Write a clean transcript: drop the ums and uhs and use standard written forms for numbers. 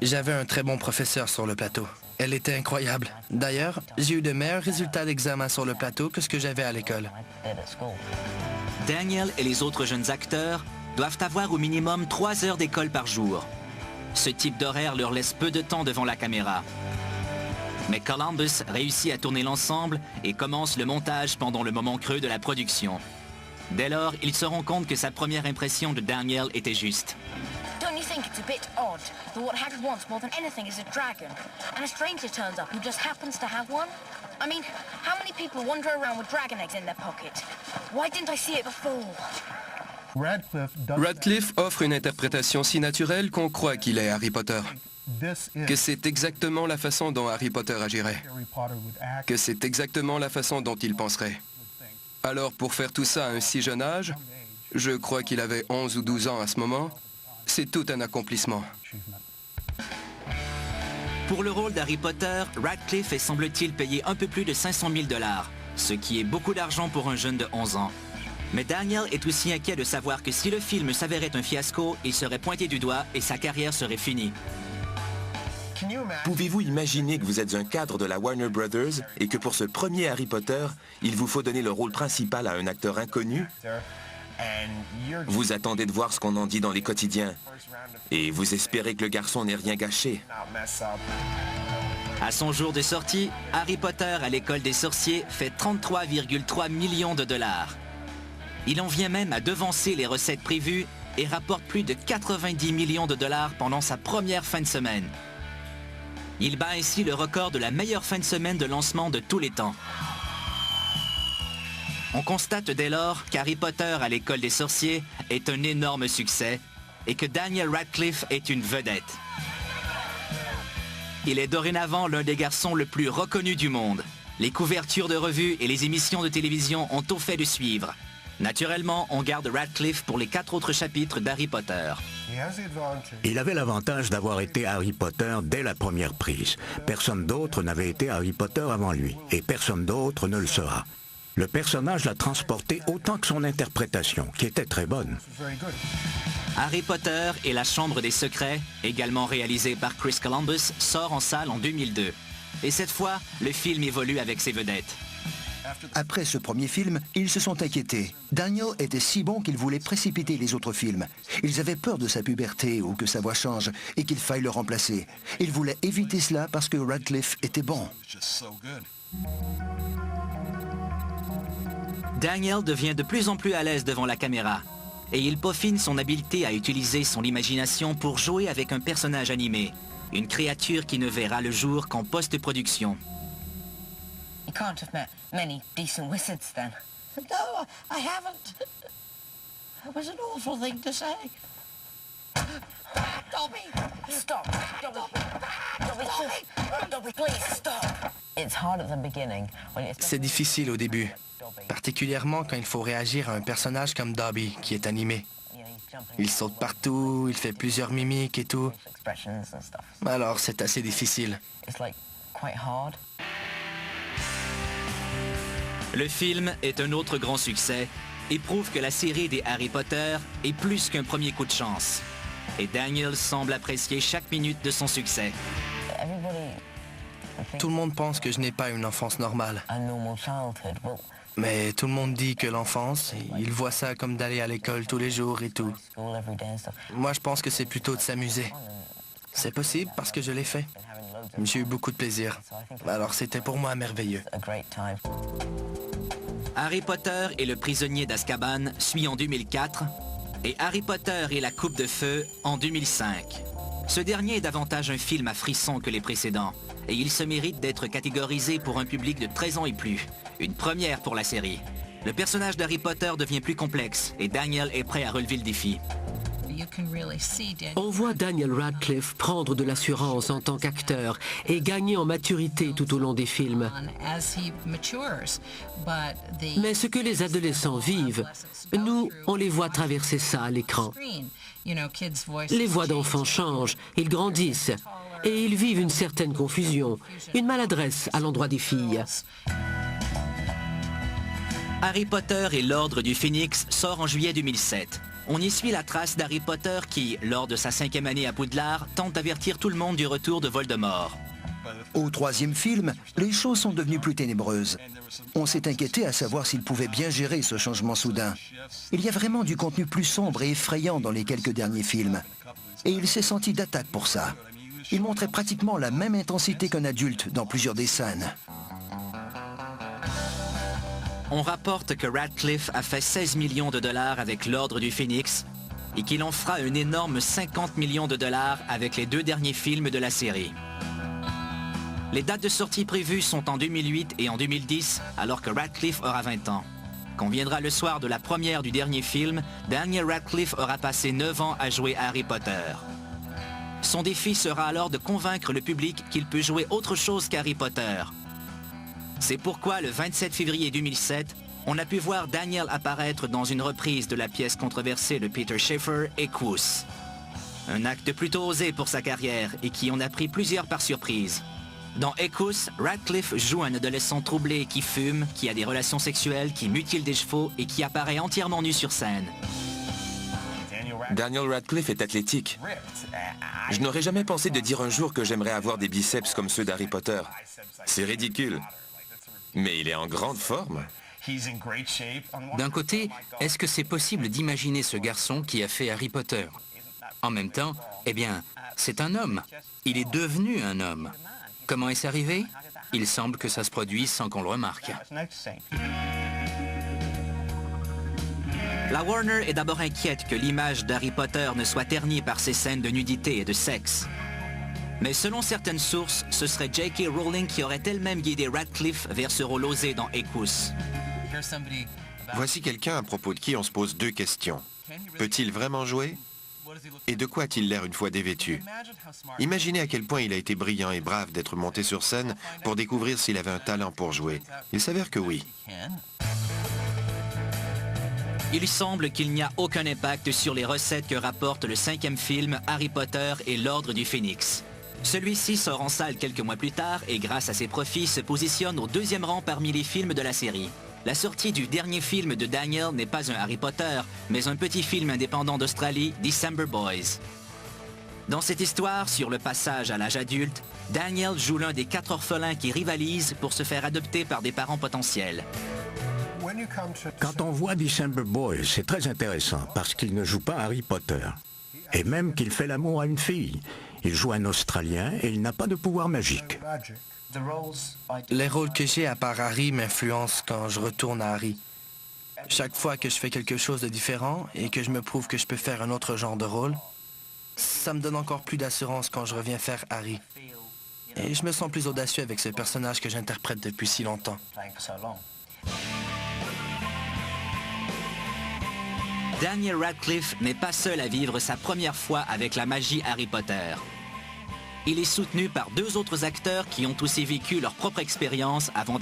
J'avais un très bon professeur sur le plateau. Elle était incroyable. D'ailleurs, j'ai eu de meilleurs résultats d'examen sur le plateau que ce que j'avais à l'école. Daniel et les autres jeunes acteurs doivent avoir au minimum 3 heures d'école par jour. Ce type d'horaire leur laisse peu de temps devant la caméra. Mais Columbus réussit à tourner l'ensemble et commence le montage pendant le moment creux de la production. Dès lors, ils se rendent compte que sa première impression de Daniel était juste. Don't you think it's a bit odd that what Hagrid wants more than anything is a dragon, and a stranger turns up who just happens to have one? I mean, how many people wander around with dragon eggs in their pocket? Why didn't I see it before? Radcliffe offre une interprétation si naturelle qu'on croit qu'il est Harry Potter. Que c'est exactement la façon dont Harry Potter agirait. Que c'est exactement la façon dont il penserait. Alors, pour faire tout ça à un si jeune âge, je crois qu'il avait 11 ou 12 ans à ce moment, c'est tout un accomplissement. Pour le rôle d'Harry Potter, Radcliffe est semble-t-il payé un peu plus de 500 000 $, ce qui est beaucoup d'argent pour un jeune de 11 ans. Mais Daniel est aussi inquiet de savoir que si le film s'avérait un fiasco, il serait pointé du doigt et sa carrière serait finie. Pouvez-vous imaginer que vous êtes un cadre de la Warner Brothers et que pour ce premier Harry Potter, il vous faut donner le rôle principal à un acteur inconnu? Vous attendez de voir ce qu'on en dit dans les quotidiens et vous espérez que le garçon n'ait rien gâché. À son jour de sortie, Harry Potter à l'école des sorciers fait 33,3 millions de $. Il en vient même à devancer les recettes prévues et rapporte plus de 90 millions de $, pendant sa première fin de semaine. Il bat ainsi le record de la meilleure fin de semaine de lancement de tous les temps. On constate dès lors qu'Harry Potter à l'école des sorciers est un énorme succès et que Daniel Radcliffe est une vedette. Il est dorénavant l'un des garçons le plus reconnus du monde. Les couvertures de revues et les émissions de télévision ont tout fait de suivre. Naturellement, on garde Radcliffe pour les 4 autres chapitres d'Harry Potter. Il avait l'avantage d'avoir été Harry Potter dès la première prise. Personne d'autre n'avait été Harry Potter avant lui, et personne d'autre ne le sera. Le personnage l'a transporté autant que son interprétation, qui était très bonne. Harry Potter et la Chambre des Secrets, également réalisé par Chris Columbus, sort en salle en 2002. Et cette fois, le film évolue avec ses vedettes. Après ce premier film, ils se sont inquiétés. Daniel était si bon qu'ils voulaient précipiter les autres films. Ils avaient peur de sa puberté ou que sa voix change et qu'il faille le remplacer. Ils voulaient éviter cela parce que Radcliffe était bon. Daniel devient de plus en plus à l'aise devant la caméra et il peaufine son habileté à utiliser son imagination pour jouer avec un personnage animé, une créature qui ne verra le jour qu'en post-production. You can't have met many decent wizards then. No, I haven't. It was an awful thing to say. Dobby! Stop! Dobby! Dobby, Dobby, please stop! It's hard at the beginning when it's... C'est difficile au début, particulièrement quand il faut réagir à un personnage comme Dobby, qui est animé. Il saute partout, il fait plusieurs mimiques et tout. Alors c'est assez difficile. Le film est un autre grand succès et prouve que la série des Harry Potter est plus qu'un premier coup de chance. Et Daniel semble apprécier chaque minute de son succès. Tout le monde pense que je n'ai pas une enfance normale. Mais tout le monde dit que l'enfance, ils voient ça comme d'aller à l'école tous les jours et tout. Moi, je pense que c'est plutôt de s'amuser. C'est possible parce que je l'ai fait. J'ai eu beaucoup de plaisir. Alors c'était pour moi merveilleux. Harry Potter et le prisonnier d'Azkaban suit en 2004 et Harry Potter et la Coupe de Feu en 2005. Ce dernier est davantage un film à frissons que les précédents et il se mérite d'être catégorisé pour un public de 13 ans et plus. Une première pour la série. Le personnage d'Harry Potter devient plus complexe et Daniel est prêt à relever le défi. On voit Daniel Radcliffe prendre de l'assurance en tant qu'acteur et gagner en maturité tout au long des films. Mais ce que les adolescents vivent, nous, on les voit traverser ça à l'écran. Les voix d'enfants changent, ils grandissent et ils vivent une certaine confusion, une maladresse à l'endroit des filles. Harry Potter et l'Ordre du Phénix sort en juillet 2007. On y suit la trace d'Harry Potter qui, lors de sa 5e année à Poudlard, tente d'avertir tout le monde du retour de Voldemort. Au 3e film, les choses sont devenues plus ténébreuses. On s'est inquiété à savoir s'il pouvait bien gérer ce changement soudain. Il y a vraiment du contenu plus sombre et effrayant dans les quelques derniers films. Et il s'est senti d'attaque pour ça. Il montrait pratiquement la même intensité qu'un adulte dans plusieurs des scènes. On rapporte que Radcliffe a fait 16 millions de dollars avec l'Ordre du Phénix et qu'il en fera un énorme 50 millions de dollars avec les 2 derniers films de la série. Les dates de sortie prévues sont en 2008 et en 2010, alors que Radcliffe aura 20 ans. Quand viendra le soir de la première du dernier film, Daniel Radcliffe aura passé 9 ans à jouer Harry Potter. Son défi sera alors de convaincre le public qu'il peut jouer autre chose qu'Harry Potter. C'est pourquoi, le 27 février 2007, on a pu voir Daniel apparaître dans une reprise de la pièce controversée de Peter Shaffer, Equus. Un acte plutôt osé pour sa carrière et qui en a pris plusieurs par surprise. Dans Equus, Radcliffe joue un adolescent troublé qui fume, qui a des relations sexuelles, qui mutile des chevaux et qui apparaît entièrement nu sur scène. Daniel Radcliffe est athlétique. Je n'aurais jamais pensé de dire un jour que j'aimerais avoir des biceps comme ceux d'Harry Potter. C'est ridicule. Mais il est en grande forme. D'un côté, est-ce que c'est possible d'imaginer ce garçon qui a fait Harry Potter? En même temps, eh bien, c'est un homme. Il est devenu un homme. Comment est-ce arrivé? Il semble que ça se produise sans qu'on le remarque. La Warner est d'abord inquiète que l'image d'Harry Potter ne soit ternie par ces scènes de nudité et de sexe. Mais selon certaines sources, ce serait J.K. Rowling qui aurait elle-même guidé Radcliffe vers ce rôle osé dans Equus. Voici quelqu'un à propos de qui on se pose 2 questions. Peut-il vraiment jouer? Et de quoi a-t-il l'air une fois dévêtu? Imaginez à quel point il a été brillant et brave d'être monté sur scène pour découvrir s'il avait un talent pour jouer. Il s'avère que oui. Il semble qu'il n'y a aucun impact sur les recettes que rapporte le 5e film Harry Potter et l'Ordre du Phénix. Celui-ci sort en salle quelques mois plus tard et grâce à ses profits se positionne au 2e rang parmi les films de la série. La sortie du dernier film de Daniel n'est pas un Harry Potter, mais un petit film indépendant d'Australie, December Boys. Dans cette histoire, sur le passage à l'âge adulte, Daniel joue l'un des 4 orphelins qui rivalisent pour se faire adopter par des parents potentiels. Quand on voit December Boys, c'est très intéressant parce qu'il ne joue pas Harry Potter. Et même qu'il fait l'amour à une fille. Il joue un Australien et il n'a pas de pouvoir magique. Les rôles que j'ai à part Harry m'influencent quand je retourne à Harry. Chaque fois que je fais quelque chose de différent et que je me prouve que je peux faire un autre genre de rôle, ça me donne encore plus d'assurance quand je reviens faire Harry. Et je me sens plus audacieux avec ce personnage que j'interprète depuis si longtemps. Daniel Radcliffe n'est pas seul à vivre sa première fois avec la magie Harry Potter. Il est soutenu par 2 autres acteurs qui ont aussi vécu leur propre expérience avant